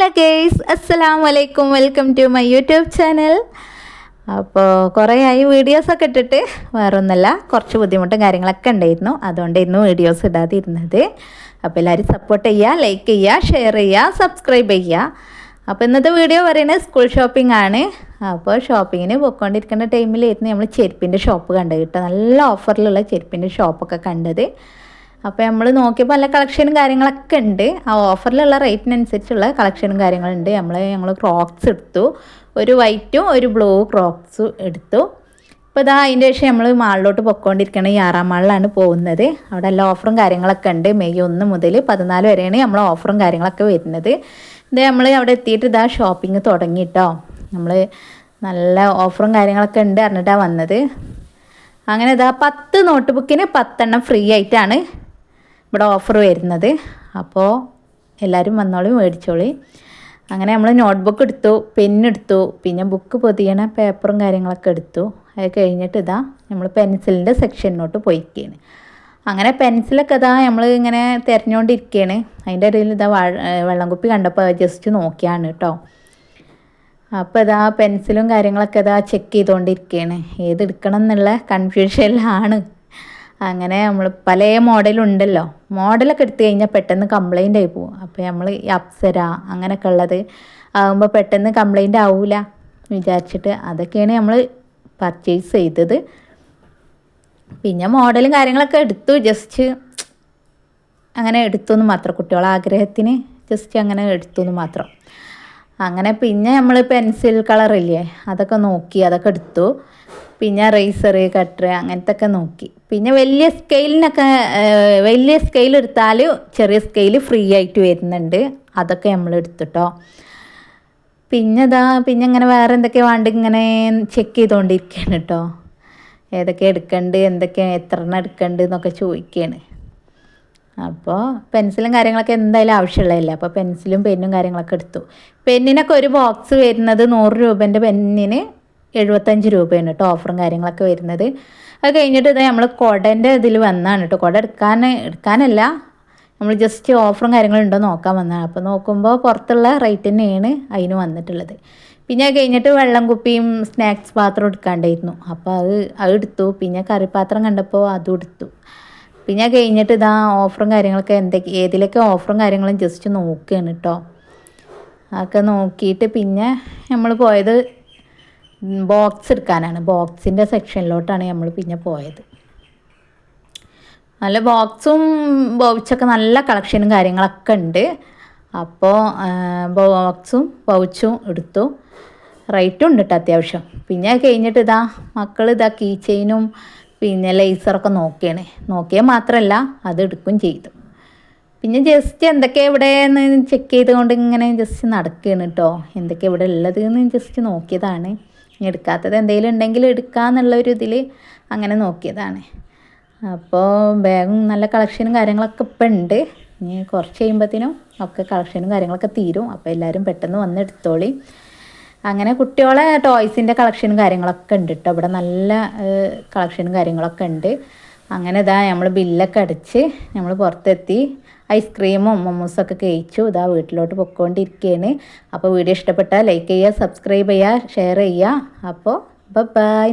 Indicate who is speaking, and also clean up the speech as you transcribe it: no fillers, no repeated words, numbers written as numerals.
Speaker 1: Hello guys, അസ്സലാമു അലൈക്കും. Welcome to my YouTube channel. അപ്പോൾ കുറേ ആയി വീഡിയോസൊക്കെ ഇട്ടിട്ട്. വേറൊന്നുമല്ല, കുറച്ച് ബുദ്ധിമുട്ടും കാര്യങ്ങളൊക്കെ ഉണ്ടായിരുന്നു. അതുകൊണ്ടായിരുന്നു വീഡിയോസ് ഇടാതിരുന്നത്. അപ്പോൾ എല്ലാവരും സപ്പോർട്ട് ചെയ്യുക, ലൈക്ക് ചെയ്യുക, ഷെയർ ചെയ്യുക, സബ്സ്ക്രൈബ് ചെയ്യുക. അപ്പോൾ ഇന്നത്തെ വീഡിയോ പറയുന്നത് സ്കൂൾ ഷോപ്പിംഗ് ആണ്. അപ്പോൾ ഷോപ്പിങ്ങിന് പോയിക്കൊണ്ടിരിക്കുന്ന ടൈമിലായിരുന്നു നമ്മൾ ചെരുപ്പിൻ്റെ ഷോപ്പ് കണ്ടത് കേട്ടോ. നല്ല ഓഫറിലുള്ള ചെരുപ്പിൻ്റെ ഷോപ്പൊക്കെ കണ്ടത്. അപ്പോൾ നമ്മൾ നോക്കിയപ്പോൾ നല്ല കളക്ഷനും കാര്യങ്ങളൊക്കെ ഉണ്ട്. ആ ഓഫറിലുള്ള റേറ്റിനനുസരിച്ചുള്ള കളക്ഷനും കാര്യങ്ങളുണ്ട്. ഞങ്ങൾ ക്രോക്സ് എടുത്തു, ഒരു വൈറ്റും ഒരു ബ്ലൂ ക്രോക്സും എടുത്തു. ഇപ്പോൾ ഇതാ അതിൻ്റെ ശേഷം നമ്മൾ മാളിലോട്ട് പൊയ്ക്കൊണ്ടിരിക്കുകയാണ്. ഈ 6-ാം മാളിലാണ് പോകുന്നത്. അവിടെ എല്ലാ ഓഫറും കാര്യങ്ങളൊക്കെ ഉണ്ട്. മെയ് 1 മുതൽ 14 വരെയാണ് നമ്മൾ ഓഫറും കാര്യങ്ങളൊക്കെ വരുന്നത്. ഇത് നമ്മൾ അവിടെ എത്തിയിട്ട് ഇതാ ഷോപ്പിംഗ് തുടങ്ങിയിട്ടോ. നമ്മൾ നല്ല ഓഫറും കാര്യങ്ങളൊക്കെ ഉണ്ട് പറഞ്ഞിട്ടാണ് വന്നത്. അങ്ങനെ ഇതാ 10 നോട്ട് ബുക്കിന് 10 എണ്ണം ഫ്രീ ആയിട്ടാണ് ഇവിടെ ഓഫർ വരുന്നത്. അപ്പോൾ എല്ലാവരും വന്നോളി, മേടിച്ചോളി. അങ്ങനെ നമ്മൾ നോട്ട്ബുക്ക് എടുത്തു, പെന്നെടുത്തു, പിന്നെ ബുക്ക് പൊതിയണ പേപ്പറും കാര്യങ്ങളൊക്കെ എടുത്തു. അത് കഴിഞ്ഞിട്ട് ഇതാ നമ്മൾ പെൻസിലിൻ്റെ സെക്ഷനിലോട്ട് പോയിക്കുകയാണ്. അങ്ങനെ പെൻസിലൊക്കെ ഇതാ നമ്മൾ ഇങ്ങനെ തിരഞ്ഞുകൊണ്ടിരിക്കുകയാണ്. അതിൻ്റെ ഇടയിൽ ഇതാ വെള്ളം കുപ്പി കണ്ടപ്പോൾ ജസ്റ്റ് നോക്കിയാണ് കേട്ടോ. അപ്പോൾ ഇതാ പെൻസിലും കാര്യങ്ങളൊക്കെ ഇതാ ചെക്ക് ചെയ്തുകൊണ്ടിരിക്കുകയാണ്. ഏതെടുക്കണം എന്നുള്ള കൺഫ്യൂഷനിലാണ്. അങ്ങനെ നമ്മൾ പല മോഡലുണ്ടല്ലോ, മോഡലൊക്കെ എടുത്തു കഴിഞ്ഞാൽ പെട്ടെന്ന് കംപ്ലൈൻ്റ് ആയി പോകും. അപ്പോൾ നമ്മൾ ഈ അപ്സര അങ്ങനെയൊക്കെ ഉള്ളത് ആകുമ്പോൾ പെട്ടെന്ന് കംപ്ലൈൻ്റ് ആവില്ല വിചാരിച്ചിട്ട് അതൊക്കെയാണ് നമ്മൾ പർച്ചേസ് ചെയ്തത്. പിന്നെ മോഡലും കാര്യങ്ങളൊക്കെ എടുത്തു, ജസ്റ്റ് അങ്ങനെ എടുത്തുനിന്ന് മാത്രം, കുട്ടികളെ ആഗ്രഹത്തിന് ജസ്റ്റ് അങ്ങനെ എടുത്തുനിന്ന് മാത്രം. അങ്ങനെ പിന്നെ നമ്മൾ പെൻസിൽ കളറില്ലേ അതൊക്കെ നോക്കി, അതൊക്കെ എടുത്തു. പിന്നെ റേസർ, കട്ടർ അങ്ങനത്തെ ഒക്കെ നോക്കി. പിന്നെ വലിയ സ്കെയിൽ എടുത്താൽ ചെറിയ സ്കെയിൽ ഫ്രീ ആയിട്ട് വരുന്നുണ്ട്. അതൊക്കെ നമ്മൾ എടുത്തിട്ടോ. പിന്നെ ഇങ്ങനെ വേറെ എന്തൊക്കെ വേണ്ട ഇങ്ങനെ ചെക്ക് ചെയ്തുകൊണ്ടിരിക്കുകയാണ് കേട്ടോ. ഏതൊക്കെ എടുക്കണ്ട്, എന്തൊക്കെ എത്ര എണ്ണം എടുക്കണ്ട് എന്നൊക്കെ ചോദിക്കുകയാണ്. അപ്പോൾ പെൻസിലും കാര്യങ്ങളൊക്കെ എന്തായാലും ആവശ്യമുള്ളതല്ലേ. അപ്പോൾ പെൻസിലും പെന്നും കാര്യങ്ങളൊക്കെ എടുത്തു. പെന്നിനൊക്കെ ഒരു ബോക്സ് വരുന്നത് 100 രൂപേൻ്റെ പെന്നിന് 75 രൂപയാണ് കേട്ടോ ഓഫറും കാര്യങ്ങളൊക്കെ വരുന്നത്. അത് കഴിഞ്ഞിട്ട് ഇത് നമ്മൾ കുടേൻ്റെ ഇതിൽ വന്നതാണ് കേട്ടോ. കുട എടുക്കാനല്ല, നമ്മൾ ജസ്റ്റ് ഓഫറും കാര്യങ്ങളുണ്ടോ നോക്കാൻ വന്നതാണ്. അപ്പോൾ നോക്കുമ്പോൾ പുറത്തുള്ള റേറ്റ് തന്നെയാണ് അതിന് വന്നിട്ടുള്ളത്. പിന്നെ അത് കഴിഞ്ഞിട്ട് വെള്ളം കുപ്പിയും സ്നാക്സ് പാത്രം എടുക്കാണ്ടായിരുന്നു. അപ്പോൾ അത് എടുത്തു. പിന്നെ കറിപ്പാത്രം കണ്ടപ്പോൾ അതും എടുത്തു. പിന്നെ കഴിഞ്ഞിട്ട് ഇതാ ഓഫറും കാര്യങ്ങളൊക്കെ ഏതിലൊക്കെ ഓഫറും കാര്യങ്ങളും ജസ്റ്റ് നോക്കുകയാണ് കേട്ടോ. അതൊക്കെ നോക്കിയിട്ട് പിന്നെ നമ്മൾ പോയത് ബോക്സ് എടുക്കാനാണ്. ബോക്സിൻ്റെ സെക്ഷനിലോട്ടാണ് നമ്മൾ പിന്നെ പോയത്. നല്ല ബോക്സും പൗച്ചൊക്കെ നല്ല കളക്ഷനും കാര്യങ്ങളൊക്കെ ഉണ്ട്. അപ്പോൾ ബോക്സും പൗച്ചും എടുത്തു. റേറ്റും ഉണ്ട് കേട്ടോ അത്യാവശ്യം. പിന്നെ കഴിഞ്ഞിട്ട് ഇതാ മക്കൾ കീ ചെയിനും പിന്നെ ലേസറൊക്കെ നോക്കിയാൽ മാത്രമല്ല അത് എടുക്കുകയും ചെയ്തു. പിന്നെ ജസ്റ്റ് എന്തൊക്കെ എവിടെയെന്ന് ചെക്ക് ചെയ്തുകൊണ്ട് ഇങ്ങനെ ജസ്റ്റ് നടക്കുകയാണ് കേട്ടോ. എന്തൊക്കെ ഇവിടെ ഉള്ളത് എന്ന് ജസ്റ്റ് നോക്കിയതാണ്. എടുക്കാത്തത് എന്തെങ്കിലും ഉണ്ടെങ്കിൽ എടുക്കാമെന്നുള്ളൊരു ഇതിൽ അങ്ങനെ നോക്കിയതാണ്. അപ്പോൾ ബാഗും നല്ല കളക്ഷനും കാര്യങ്ങളൊക്കെ ഇപ്പം ഉണ്ട്. ഇനി കുറച്ച് കഴിയുമ്പോഴത്തേനും ഒക്കെ കളക്ഷനും കാര്യങ്ങളൊക്കെ തീരും. അപ്പോൾ എല്ലാവരും പെട്ടെന്ന് വന്ന് എടുത്തോളി. അങ്ങനെ കുട്ടികളെ ടോയ്സിൻ്റെ കളക്ഷനും കാര്യങ്ങളൊക്കെ ഉണ്ട് കേട്ടോ. ഇവിടെ നല്ല കളക്ഷനും കാര്യങ്ങളൊക്കെ ഉണ്ട്. അങ്ങനെ ഇതാ നമ്മൾ ബില്ലൊക്കെ അടിച്ച് നമ്മൾ പുറത്തെത്തി. ഐസ്ക്രീമും മൊമോസൊക്കെ കഴിച്ചു. ഇതാ വീട്ടിലോട്ട് പൊയ്ക്കൊണ്ടിരിക്കുകയാണ്. അപ്പോൾ വീഡിയോ ഇഷ്ടപ്പെട്ടാൽ ലൈക്ക് ചെയ്യുക, സബ്സ്ക്രൈബ് ചെയ്യുക, ഷെയർ ചെയ്യുക. അപ്പോൾ ബൈ.